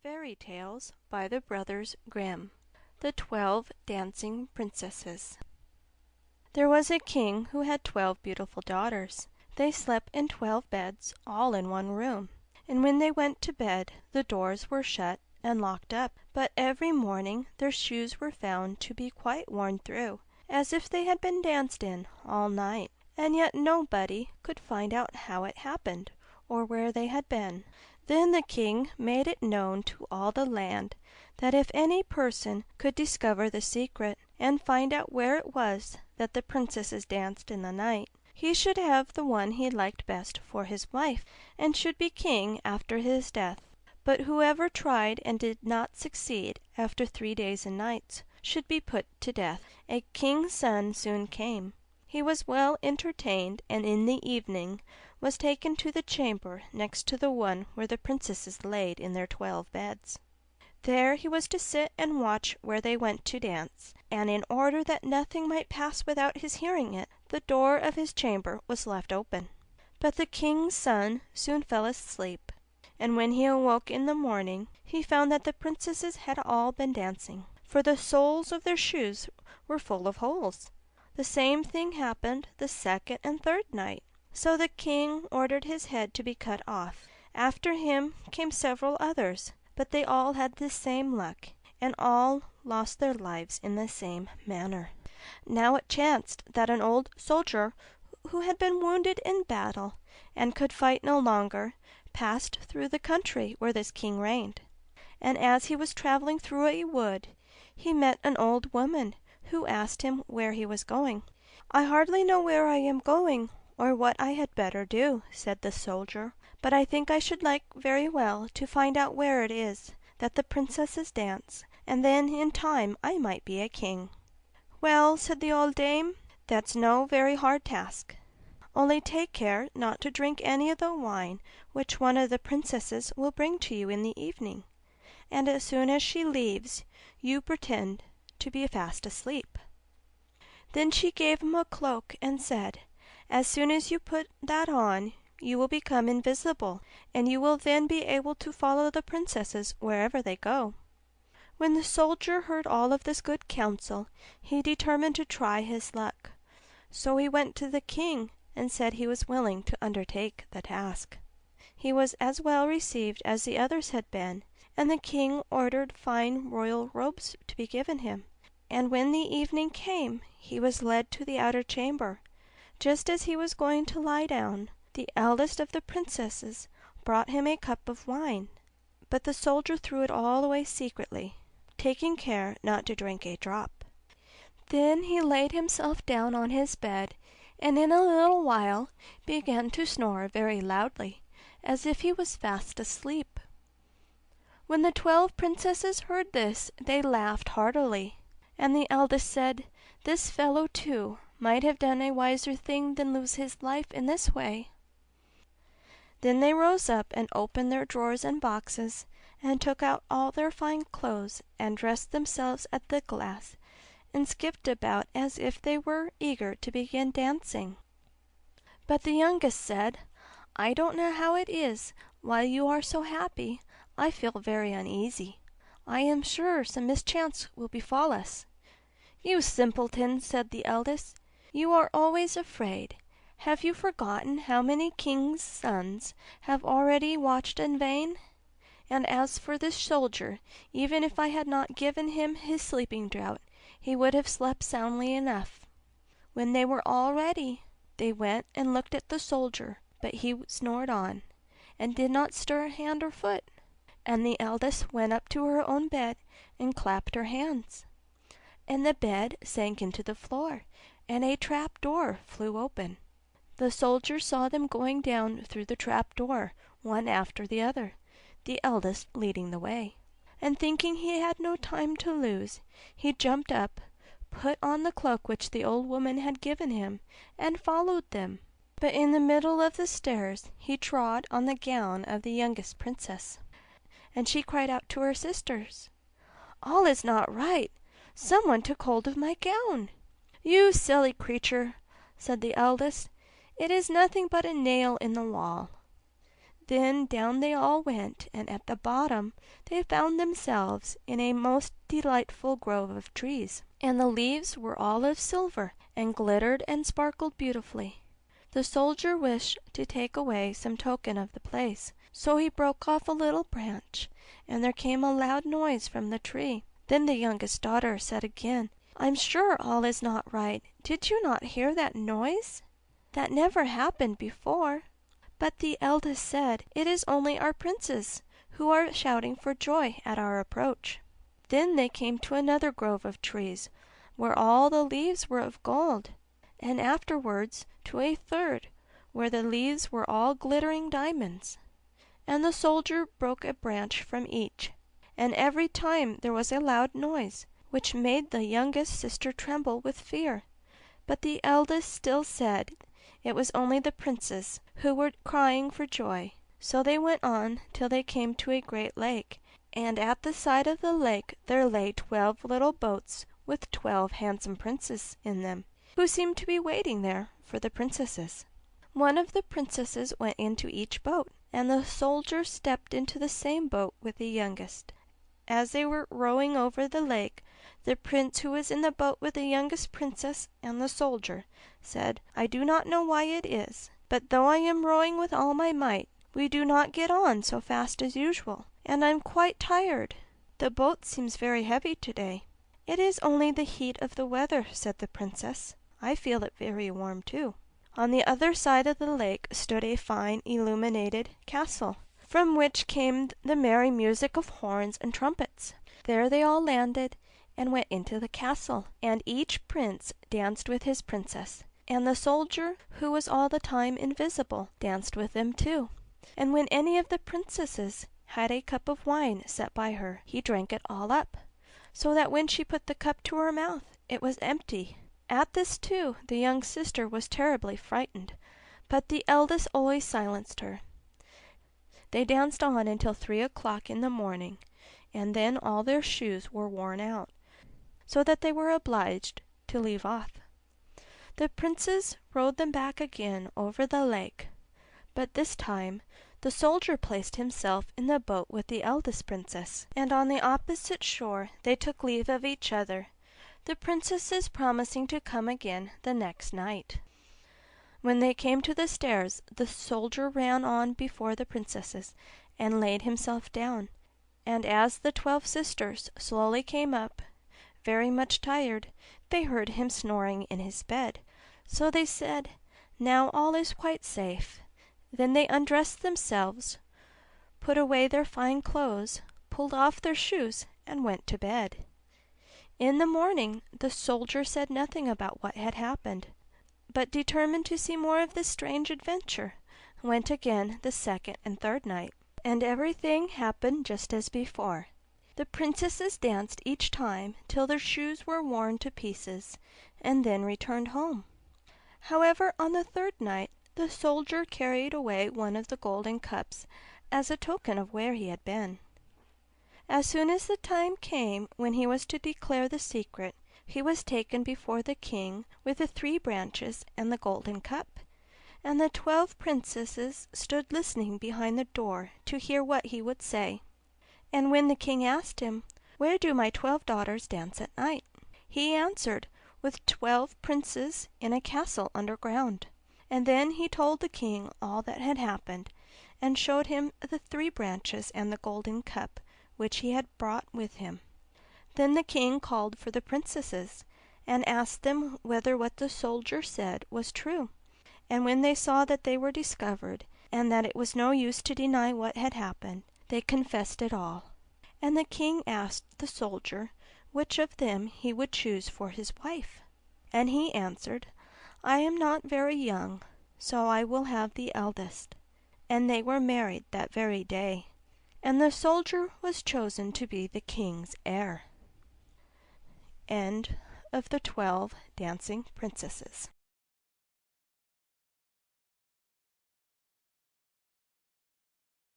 Fairy Tales by the Brothers Grimm. The 12 Dancing Princesses. There was a king who had 12 beautiful daughters. They slept in 12 beds, all in one room, and when they went to bed the doors were shut and locked up. But every morning their shoes were found to be quite worn through, as if they had been danced in all night, and yet nobody could find out how it happened, or where they had been. Then the king made it known to all the land that if any person could discover the secret, and find out where it was that the princesses danced in the night, he should have the one he liked best for his wife, and should be king after his death. But whoever tried and did not succeed after 3 days and nights should be put to death. A king's son soon came. He was well entertained, and in the evening was taken to the chamber next to the one where the princesses laid in their 12 beds. There he was to sit and watch where they went to dance, and in order that nothing might pass without his hearing it, the door of his chamber was left open. But the king's son soon fell asleep, and when he awoke in the morning he found that the princesses had all been dancing, for the soles of their shoes were full of holes. The same thing happened the second and third night. So the king ordered his head to be cut off. After him came several others, but they all had the same luck, and all lost their lives in the same manner. Now it chanced that an old soldier who had been wounded in battle, and could fight no longer, passed through the country where this king reigned. And as he was travelling through a wood, he met an old woman, who asked him where he was going. "I hardly know where I am going, or what I had better do," said the soldier, "but I think I should like very well to find out where it is that the princesses dance, and then in time I might be a king." "Well," said the old dame, "that's no very hard task. Only take care not to drink any of the wine which one of the princesses will bring to you in the evening, and as soon as she leaves you pretend to be fast asleep." Then she gave him a cloak and said, "As soon as you put that on you will become invisible, and you will then be able to follow the princesses wherever they go." When the soldier heard all of this good counsel, he determined to try his luck. So he went to the king and said he was willing to undertake the task. He was as well received as the others had been, and the king ordered fine royal robes to be given him. And when the evening came he was led to the outer chamber. Just as he was going to lie down, the eldest of the princesses brought him a cup of wine, but the soldier threw it all away secretly, taking care not to drink a drop. Then he laid himself down on his bed, and in a little while began to snore very loudly, as if he was fast asleep. When the 12 princesses heard this they laughed heartily, and the eldest said, "This fellow too might have done a wiser thing than lose his life in this way." Then they rose up and opened their drawers and boxes, and took out all their fine clothes, and dressed themselves at the glass, and skipped about as if they were eager to begin dancing. But the youngest said, "I don't know how it is, while you are so happy, I feel very uneasy. I am sure some mischance will befall us." "You simpleton," said the eldest, "you are always afraid. Have you forgotten how many kings' sons have already watched in vain? And as for this soldier, even if I had not given him his sleeping draught, he would have slept soundly enough." When they were all ready, they went and looked at the soldier, but he snored on, and did not stir hand or foot. And the eldest went up to her own bed and clapped her hands, and the bed sank into the floor, and a trap door flew open. The soldier saw them going down through the trap door, one after the other, the eldest leading the way. And thinking he had no time to lose, he jumped up, put on the cloak which the old woman had given him, and followed them. But in the middle of the stairs he trod on the gown of the youngest princess, and she cried out to her sisters, "All is not right! Someone took hold of my gown." "You silly creature," said the eldest, "it is nothing but a nail in the wall." Then down they all went, and at the bottom they found themselves in a most delightful grove of trees, and the leaves were all of silver, and glittered and sparkled beautifully. The soldier wished to take away some token of the place, so he broke off a little branch, and there came a loud noise from the tree. Then the youngest daughter said again, "I'm sure all is not right. Did you not hear that noise? That never happened before." But the eldest said, "It is only our princes, who are shouting for joy at our approach." Then they came to another grove of trees, where all the leaves were of gold, and afterwards to a third, where the leaves were all glittering diamonds. And the soldier broke a branch from each, and every time there was a loud noise, which made the youngest sister tremble with fear. But the eldest still said it was only the princes, who were crying for joy. So they went on till they came to a great lake, and at the side of the lake there lay 12 little boats with 12 handsome princes in them, who seemed to be waiting there for the princesses. One of the princesses went into each boat, and the soldier stepped into the same boat with the youngest. As they were rowing over the lake, the prince who was in the boat with the youngest princess and the soldier said, "I do not know why it is, but though I am rowing with all my might, we do not get on so fast as usual, and I'm quite tired. The boat seems very heavy today." "It is only the heat of the weather," said the princess. "I feel it very warm too." On the other side of the lake stood a fine illuminated castle, from which came the merry music of horns and trumpets. There they all landed and went into the castle, and each prince danced with his princess, and the soldier, who was all the time invisible, danced with them too. And when any of the princesses had a cup of wine set by her, he drank it all up, so that when she put the cup to her mouth it was empty. At this too the young sister was terribly frightened, but the eldest always silenced her. They danced on until 3 o'clock in the morning, and then all their shoes were worn out, so that they were obliged to leave off. The princes rowed them back again over the lake, but this time the soldier placed himself in the boat with the eldest princess, and on the opposite shore they took leave of each other, the princesses promising to come again the next night. When they came to the stairs, the soldier ran on before the princesses and laid himself down, and as the 12 sisters slowly came up, very much tired, they heard him snoring in his bed. So they said, "Now all is quite safe." Then they undressed themselves, put away their fine clothes, pulled off their shoes, and went to bed. In the morning the soldier said nothing about what had happened, but determined to see more of this strange adventure, went again the second and third night, and everything happened just as before. The princesses danced each time till their shoes were worn to pieces, and then returned home. However, on the third night the soldier carried away one of the golden cups as a token of where he had been. As soon as the time came when he was to declare the secret, he was taken before the king with the 3 branches and the golden cup, and the 12 princesses stood listening behind the door to hear what he would say. And when the king asked him, "Where do my 12 daughters dance at night?" he answered, "With 12 princes in a castle underground." And then he told the king all that had happened, and showed him the 3 branches and the golden cup which he had brought with him. Then the king called for the princesses, and asked them whether what the soldier said was true. And when they saw that they were discovered, and that it was no use to deny what had happened, they confessed it all. And the king asked the soldier which of them he would choose for his wife. And he answered, "I am not very young, so I will have the eldest." And they were married that very day, and the soldier was chosen to be the king's heir. End of the 12 Dancing Princesses.